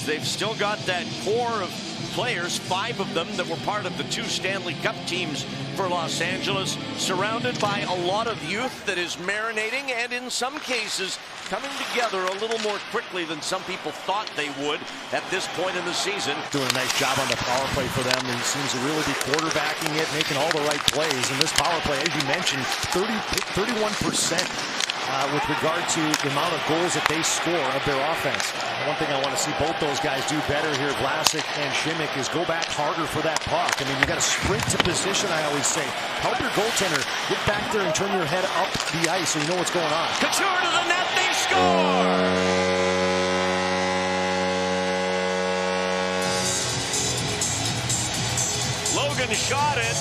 is they've still got that core of players, 5 of them that were part of the 2 Stanley Cup teams for Los Angeles, surrounded by a lot of youth that is marinating and in some cases coming together a little more quickly than some people thought they would at this point in the season. Doing a nice job on the power play for them. He seems to really be quarterbacking it, making all the right plays. And this power play, as you mentioned, 31%. With regard to the amount of goals that they score of their offense. One thing I want to see both those guys do better here, Vlasic and Šimik, is go back harder for that puck. I mean, you got to sprint to position, I always say. Help your goaltender get back there and turn your head up the ice so you know what's going on. Couture to the net, they score! Logan shot it.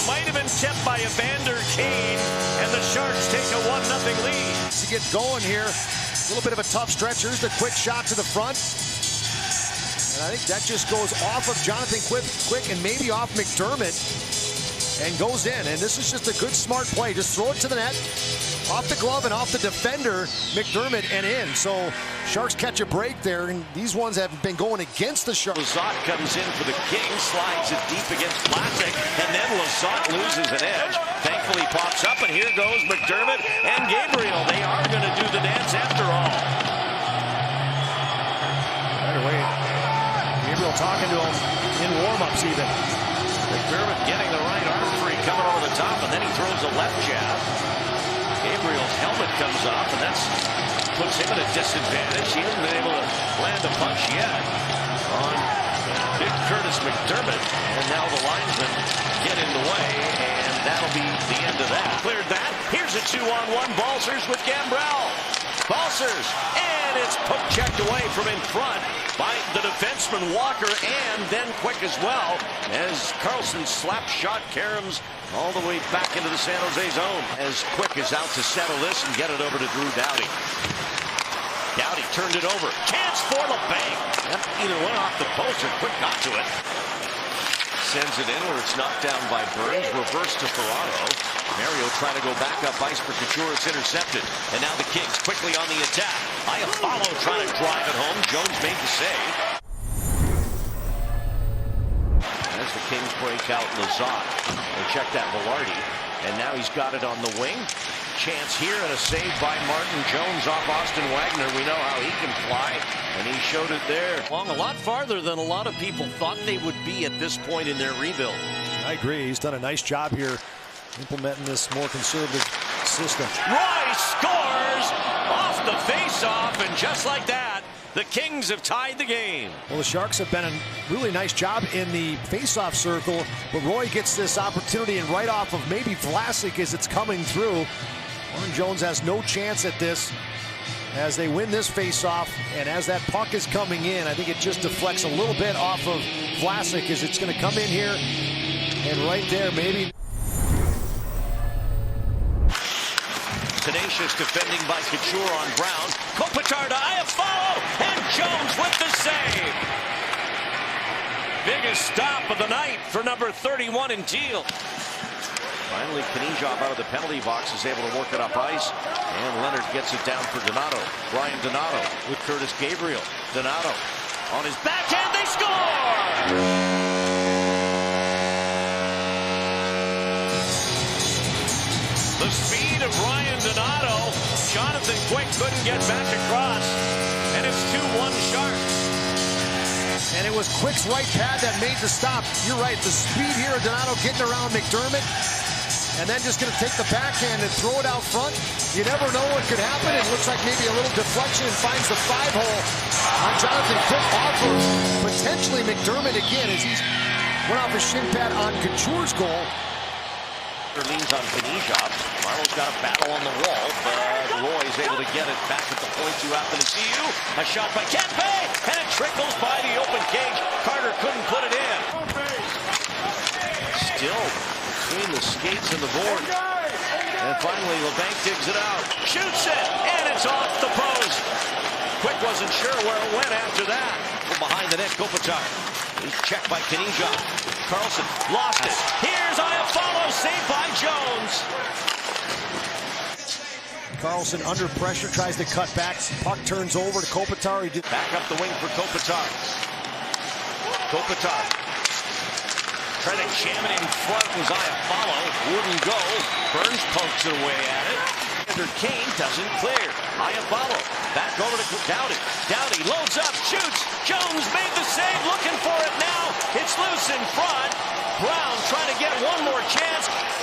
Might have been tipped by Evander Kane, and the Sharks take a 1-0 lead. To get going here, a little bit of a tough stretch. Here's the quick shot to the front. And I think that just goes off of Jonathan Quick and maybe off McDermott and goes in. And this is just a good, smart play. Just throw it to the net, off the glove and off the defender, McDermott, and in. So Sharks catch a break there, and these ones have been going against the Sharks. Lizotte comes in for the Kings, slides it deep against Vlasic, and then Lizotte loses an edge. Thankfully pops up, and here goes McDermott and Gabriel. They are going to do the dance after all. Right away, Gabriel talking to him in warm-ups even. McDermott getting the right arm free, coming over the top, and then he throws a left jab. Gabriel's helmet comes off, and that puts him at a disadvantage. He hasn't been able to land a punch yet on big Curtis McDermott. And now the linesmen get in the way, and that'll be the end of that. Cleared that. Here's a 2-on-1. Balcers with Gambrell. Balcers, and it's poke-checked away from in front by the defenseman Walker, and then Quick as well, as Carlson slap shot Karam's all the way back into the San Jose zone, as Quick is out to settle this and get it over to Drew Doughty. Doughty turned it over. Chance for the bank. Either went off the post or Quick got to it. Sends it in where it's knocked down by Burns. Reverse to Toronto. Mario trying to go back up ice for Couture. It's intercepted. And now the Kings quickly on the attack. Iafallo trying to drive it home. Jones made the save. As the Kings break out Lizotte. They check that Velarde. And now he's got it on the wing. Chance here and a save by Martin Jones off Austin Wagner. We know how he can fly, and he showed it there. Along a lot farther than a lot of people thought they would be at this point in their rebuild. I agree. He's done a nice job here implementing this more conservative system. Roy scores off the face-off, and just like that, the Kings have tied the game. Well, the Sharks have done a really nice job in the face-off circle, but Roy gets this opportunity, and right off of maybe Vlasic as it's coming through. Martin Jones has no chance at this as they win this face-off, and as that puck is coming in, I think it just deflects a little bit off of Vlasic as it's going to come in here, and right there, maybe. Tenacious defending by Couture on Brown. Kopitar to Iafallo, and Jones with the save. Biggest stop of the night for number 31 in Teal. Finally, Knizhov out of the penalty box is able to work it up ice, and Leonard gets it down for Donato. Brian Donato with Curtis Gabriel. Donato on his backhand, they score! The speed of Ryan Donato. Jonathan Quick couldn't get back across, and it's 2-1 Sharks. And it was Quick's right pad that made the stop. You're right, the speed here of Donato getting around McDermott, and then just going to take the backhand and throw it out front. You never know what could happen. It looks like maybe a little deflection and finds the 5-hole on Jonathan Quick off of potentially McDermott again as he's went off his shin pad on Couture's goal. Leans on Knizhov. Marlowe's got a battle on the wall, but Roy's able to get it back at the point you happen to see you. A shot by Kempe, and it trickles by the open cage. Carter couldn't put it in. Still between the skates and the board. And finally, LeBanc digs it out. Shoots it, and it's off the post. Quick wasn't sure where it went after that. From behind the net, Kopitar. He's checked by Knizhov. Carlson lost it. Here's Iafallo, saved by Jones. Carlson under pressure, tries to cut back. Puck turns over to Kopitar. Back up the wing for Kopitar. Kopitar trying to jam it in front was Iafallo. Wouldn't go. Burns pokes it away at it. Kane doesn't clear. Iafallo back over to Doughty. Doughty loads up, shoots. Jones made the save, looking for it now. It's loose in front. Brown trying to get one more chance.